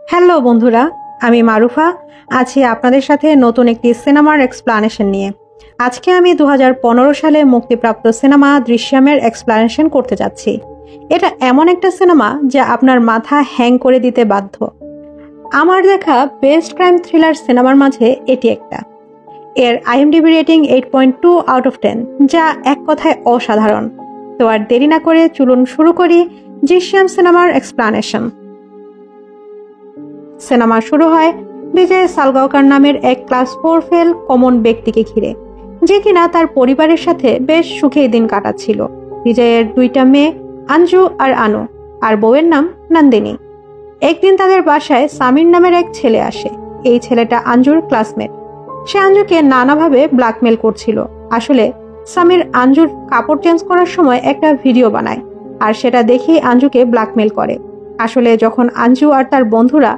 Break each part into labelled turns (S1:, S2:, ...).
S1: Hello বন্ধুরা, আমি মারুফা আছি আপনাদের সাথে নতুন একটি সিনেমার এক্সপ্লানেশন নিয়ে। আজকে আমি 2015 সালে মুক্তিপ্রাপ্ত সিনেমা দৃশ্যমের এক্সপ্লানেশন করতে যাচ্ছি। এটা এমন একটা সিনেমা যা আপনার মাথা হ্যাং করে দিতে বাধ্য। আমার দেখা বেস্ট ক্রাইম থ্রিলার সিনেমার মাঝে এটি একটা। এর IMDb রেটিং 8.2 আউট অফ 10, যা এক কথায় অসাধারণ। তো আর দেরি না করে চলুন শুরু করি দৃশ্যম সিনেমার এক্সপ্লানেশন। সিনেমা শুরু হয় বিজয় সালগাওকার নামের এক ক্লাস 4 ফেল কমন ব্যক্তিকে ঘিরে, যে কিনা তার পরিবারের সাথে বেশ সুখেই দিন কাটাচ্ছিল। বিজয়ের দুইটা মেয়ে আঞ্জু আর আনু, আর বউয়ের নাম নন্দিনী। একদিন তাদের বাসায় সামির নামের এক ছেলে আসে। এই ছেলেটা আঞ্জুর ক্লাসমেট। সে আঞ্জুকে নানাভাবে ব্ল্যাকমেল করছিল। আসলে সামির আঞ্জুর কাপড় চেঞ্জ করার সময় একটা ভিডিও বানায়, আর সেটা দেখেই আঞ্জুকে ব্ল্যাকমেল করে। আসলে যখন আঞ্জু আর তার বন্ধুরা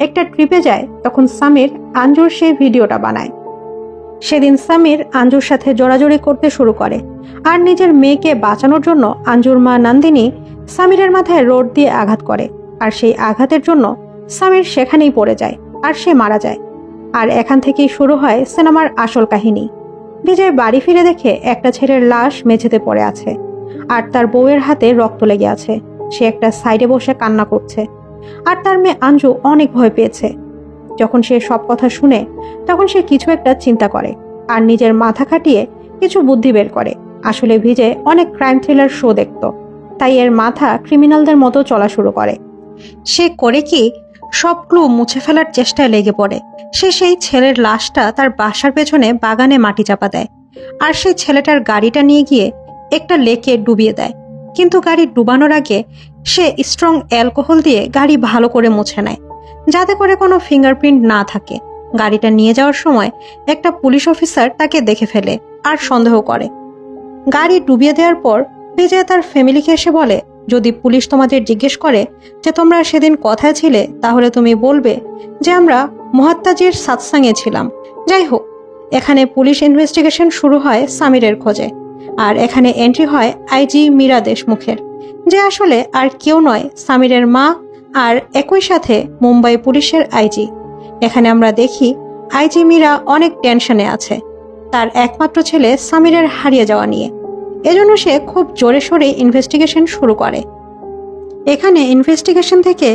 S1: একটা ট্রিপে যায়, তখন সামির আঞ্জুর সেই ভিডিওটা বানায়। সেদিন সামির আঞ্জুর সাথে জোরাজোরি করতে শুরু করে, আর নিজের মেয়েকে বাঁচানোর জন্য আঞ্জুর মা নন্দিনী সামিরের মাথায় রড দিয়ে আঘাত করে। আর সেই আঘাতের জন্য সামির সেখানেই পড়ে যায় আর সে মারা যায়। আর এখান থেকেই শুরু হয় সিনেমার আসল কাহিনী। বিজয় বাড়ি ফিরে দেখে একটা ছেলের লাশ মেঝেতে পড়ে আছে, আর তার বউয়ের হাতে রক্ত লেগে আছে। সে একটা সাইডে বসে কান্না করছে, আর তার মেয়ে আঞ্জু অনেক ভয় পেয়েছে। যখন সে সব কথা শুনে, তখন সে কিছু একটা চিন্তা করে আর নিজের মাথা খাটিয়ে কিছু বুদ্ধি বের করে। আসলে বিজয় অনেক ক্রাইম থ্রিলার শো দেখত, তাই এর মাথা ক্রিমিনালদের মতো চলা শুরু করে। সে করে কি, সব ক্লু মুছে ফেলার চেষ্টায় লেগে পড়ে। সে সেই ছেলের লাশটা তার বাসার পেছনে বাগানে মাটি চাপা দেয়, আর সেই ছেলেটার গাড়িটা নিয়ে গিয়ে একটা লেকে ডুবিয়ে দেয়। কিন্তু গাড়ি ডুবানোর আগে সে স্ট্রং অ্যালকোহল দিয়ে গাড়ি ভালো করে মুছে নেয়, যাতে করে কোনো ফিঙ্গারপ্রিন্ট না থাকে। গাড়িটা নিয়ে যাওয়ার সময় একটা পুলিশ অফিসার তাকে দেখে ফেলে আর সন্দেহ করে। গাড়ি ডুবিয়ে দেওয়ার পর বিজয় তার ফ্যামিলিকে এসে বলে, যদি পুলিশ তোমাদের জিজ্ঞেস করে যে তোমরা সেদিন কোথায় ছিলে, তাহলে তুমি বলবে যে আমরা মহাত্মাজির সাতসাঙ্গে ছিলাম। যাই হোক, এখানে পুলিশ ইনভেস্টিগেশন শুরু হয় সামিরের খোঁজে। আর এখানে এন্ট্রি হয় আইজি মীরা দেশমুখের, যে আসলে আর কেউ নয়, সামিরের মা, আর একই সাথে মুম্বাই পুলিশের আইজি। এখানে আমরা দেখি আইজি মীরা অনেক টেনশনে আছে তার একমাত্র ছেলে সামিরের হারিয়ে যাওয়া নিয়ে। এজন্য সে খুব জোরে সোরে ইনভেস্টিগেশন শুরু করে। এখানে ইনভেস্টিগেশন থেকে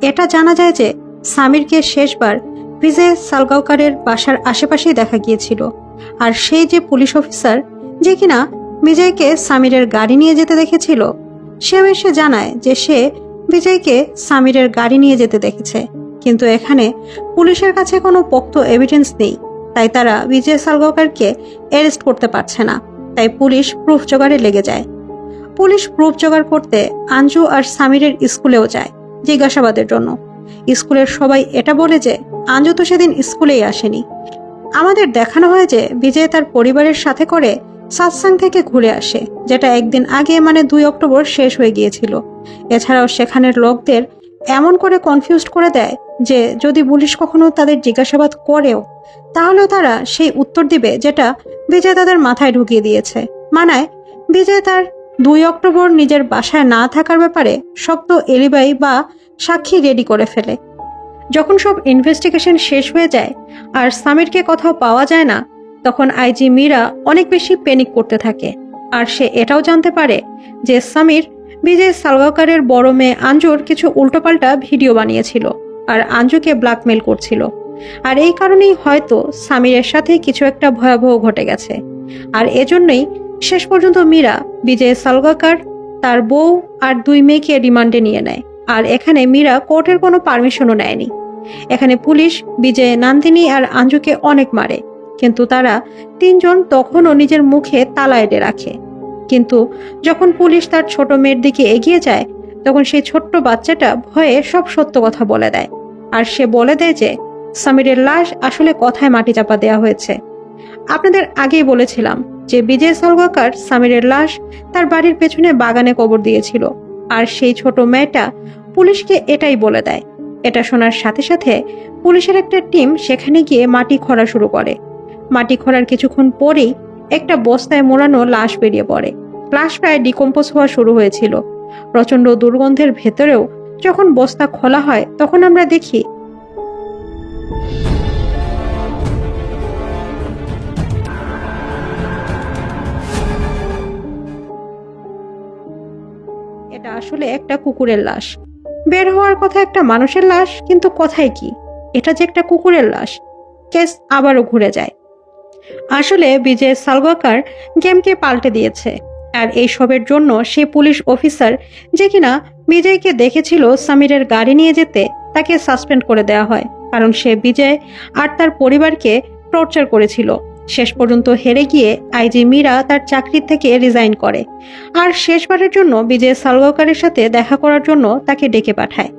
S1: এটা জানা যায় যে সামিরকে শেষবার বিজয় সালগাওকারের বাসার আশেপাশেই দেখা গিয়েছিল। আর সেই যে পুলিশ অফিসার যে কিনা বিজয়কে সামিরের গাড়ি নিয়ে যেতে দেখেছিল, সেও এসে জানায় যে সে বিজয়কে সামিরের গাড়ি নিয়ে যেতে দেখেছে। কিন্তু এখানে পুলিশের কাছে কোনো পোক্ত এভিডেন্স নেই, তাই তারা বিজয় সালগাওকারকে অ্যারেস্ট করতে পারছে না। তাই পুলিশ প্রুফ জোগাড়ে লেগে যায়। পুলিশ প্রুফ জোগাড় করতে আঞ্জু আর সামিরের স্কুলেও যায় জিজ্ঞাসাবাদের জন্য। স্কুলের সবাই এটা বলে যে আঞ্জু তো সেদিন স্কুলেই আসেনি। আমাদের দেখানো হয় যে বিজয় তার পরিবারের সাথে করে সাতসাং থেকে ঘুরে আসে, যেটা একদিন আগে মানে 2 অক্টোবর শেষ হয়ে গিয়েছিল। এছাড়াও সেখানের লোকদের এমন করে কনফিউজড করে দেয় যে যদি পুলিশ কখনো তাদের জিজ্ঞাসাবাদ করেও, তাহলেও তারা সেই উত্তর দিবে যেটা বিজয় তাদের মাথায় ঢুকিয়ে দিয়েছে। মানায় বিজয় তার 2 অক্টোবর নিজের বাসায় না থাকার ব্যাপারে শক্ত এলিবাই বা সাক্ষী রেডি করে ফেলে। যখন সব ইনভেস্টিগেশন শেষ হয়ে যায় আর সামিরকে কোথাও পাওয়া যায় না, তখন আইজি মীরা অনেক বেশি প্যানিক করতে থাকে। আর সে এটাও জানতে পারে যে সামির বিজয় সালগাওকারের বড় মেয়ে আঞ্জুর কিছু উল্টোপাল্টা ভিডিও বানিয়েছিল আর আঞ্জুকে ব্ল্যাকমেল করছিল। আর এই কারণেই হয়তো সামিরের সাথে কিছু একটা ভয়াবহ ঘটে গেছে। আর এজন্যই শেষ পর্যন্ত মীরা বিজয় সালগাওকার, তার বউ আর 2 মেয়েকে রিমান্ডে নিয়ে নেয়। আর এখানে মীরা কোর্টের কোনো পারমিশনও নেয়নি। এখানে পুলিশ বিজয়, নন্দিনী আর আঞ্জুকে অনেক মারে, কিন্তু তারা 3 জন তখনও নিজের মুখে তালা এঁটে রাখে। কিন্তু যখন পুলিশ তার ছোট মেয়ের দিকে এগিয়ে যায়, তখন সেই ছোট্ট বাচ্চাটা ভয়ে সব সত্য কথা বলে দেয়। আর সে বলে দেয় যে সামিরের লাশ আসলে কোথায় মাটি চাপা দেওয়া হয়েছে। আপনাদের আগেই বলেছিলাম যে বিজয় সালগাওকার সামিরের লাশ তার বাড়ির পেছনে বাগানে কবর দিয়েছিল। আর সেই ছোট মেয়েটা পুলিশকে এটাই বলে দেয়। এটা শোনার সাথে সাথে পুলিশের একটা টিম সেখানে গিয়ে মাটি খোঁড়া শুরু করে। মাটি খোঁড়ার কিছুক্ষণ পরেই একটা বস্তায় মোড়ানো লাশ বেরিয়ে পড়ে। লাশ প্রায় ডিকম্পোজ হওয়া শুরু হয়েছিল। প্রচন্ড দুর্গন্ধের ভেতরেও যখন বস্তা খোলা হয়, তখন আমরা দেখি আসলে একটা কুকুরের লাশ। বের হওয়ার কথা একটা মানুষের লাশ, কিন্তু কথায় কি এটা যে একটা কুকুরের লাশ। কেস আবারও ঘুরে যায়। আসলে বিজয় সালগাওকর গেমকে পাল্টে দিয়েছে। আর এই সবের জন্য সেই পুলিশ অফিসার যে কিনা বিজয়কে দেখেছিল সামিরের গাড়ি নিয়ে যেতে, তাকে সাসপেন্ড করে দেওয়া হয়, কারণ সে বিজয় আর তার পরিবারকে টর্চার করেছিল। শেষ পর্যন্ত হেরে গিয়ে আইজি মীরা তার চাকরি থেকে রিজাইন করে আর শেষবারের জন্য বিজয় সালগাওকরের সাথে দেখা করার জন্য তাকে ডেকে পাঠায়।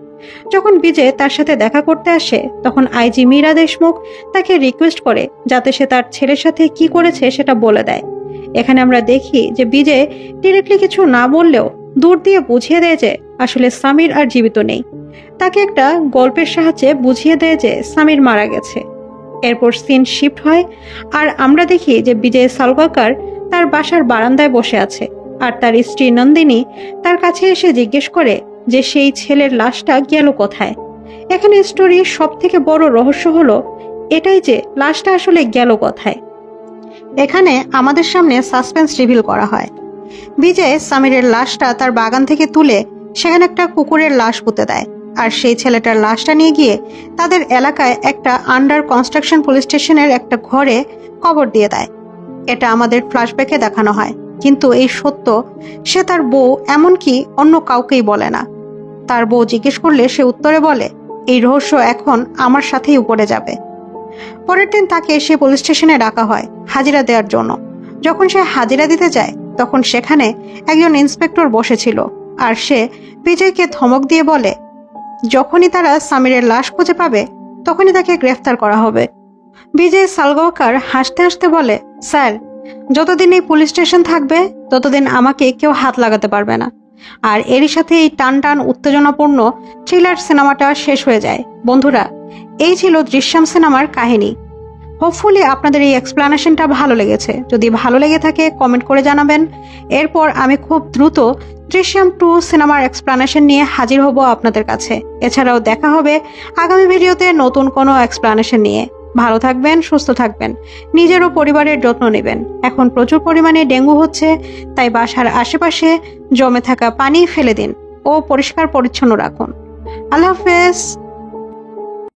S1: যখন বিজয় তার সাথে দেখা করতে আসে, তখন আইজি মীরা দেশমুখ তাকে রিকোয়েস্ট করে যাতে সে তার ছেলের সাথে কি করেছে সেটা বলে দেয়। এখানে আমরা দেখি যে বিজয় ডিরেক্টলি কিছু না বললেও দূর দিয়ে বুঝিয়ে দেয় যে আসলে সামির আর জীবিত নেই। তাকে একটা গল্পের সাহায্যে বুঝিয়ে দেয় যে সামির মারা গেছে। এরপর সিন শিফট হয় আর আমরা দেখি যে বিজয় সালগাওকর তার বাসার বারান্দায় বসে আছে আর তার স্ত্রী নন্দিনী তার কাছে এসে জিজ্ঞেস করে যে সেই ছেলের লাশটা গেল কোথায়। এখানে স্টোরির সব থেকে বড় রহস্য হলো এটাই যে লাশটা আসলে গেল কোথায়। এখানে আমাদের সামনে সাসপেন্স রিভিল করা হয়। বিজয় সামিরের লাশটা তার বাগান থেকে তুলে সেখানে একটা কুকুরের লাশ পুঁতে দেয় আর সেই ছেলেটার লাশটা নিয়ে গিয়ে তাদের এলাকায় একটা আন্ডার কনস্ট্রাকশন পুলিশ স্টেশনের একটা ঘরে কবর দিয়ে দেয়। এটা আমাদের ফ্ল্যাশব্যাকে দেখানো হয়, কিন্তু এই সত্য সে তার বউ এমনকি অন্য কাউকেই বলে না। তার বউ জিজ্ঞেস করলে সে উত্তরে বলে, এই রহস্য এখন আমার সাথেই উপরে যাবে। পরের দিন তাকে সে পুলিশ স্টেশনে ডাকা হয় হাজিরা দেওয়ার জন্য। যখন সে হাজিরা দিতে যায়, তখন সেখানে একজন ইন্সপেক্টর বসেছিল আর সে বিজয়কে ধমক দিয়ে বলে, যখনই তারা সামিরের লাশ খুঁজে পাবে তখনই তাকে গ্রেফতার করা হবে। বিজয় সালগাওকর হাসতে হাসতে বলে, স্যার, যতদিন এই পুলিশ স্টেশন থাকবে ততদিন আমাকে কেউ হাত লাগাতে পারবে না। আর এরই সাথে এই টান টান উত্তেজনাপূর্ণ থ্রিলার সিনেমাটা শেষ হয়ে যায়। বন্ধুরা, এই ছিল দৃশ্যম সিনেমার কাহিনী। হোপফুলি আপনাদের এই এক্সপ্লানেশনটা ভালো লেগেছে। যদি ভালো লেগে থাকে কমেন্ট করে জানাবেন। এরপর আমি খুব দ্রুত দৃশ্যম 2 সিনেমার এক্সপ্লানেশন নিয়ে হাজির হব আপনাদের কাছে। এছাড়াও দেখা হবে আগামী ভিডিওতে নতুন কোনো এক্সপ্লানেশন নিয়ে। ভালো থাকবেন, সুস্থ থাকবেন, নিজের ও পরিবারের যত্ন নেবেন। এখন প্রচুর পরিমাণে ডেঙ্গু হচ্ছে, তাই বাসার আশেপাশে জমে থাকা পানি ফেলে দিন ও পরিষ্কার পরিচ্ছন্ন রাখুন। আল্লাহ হাফেজ।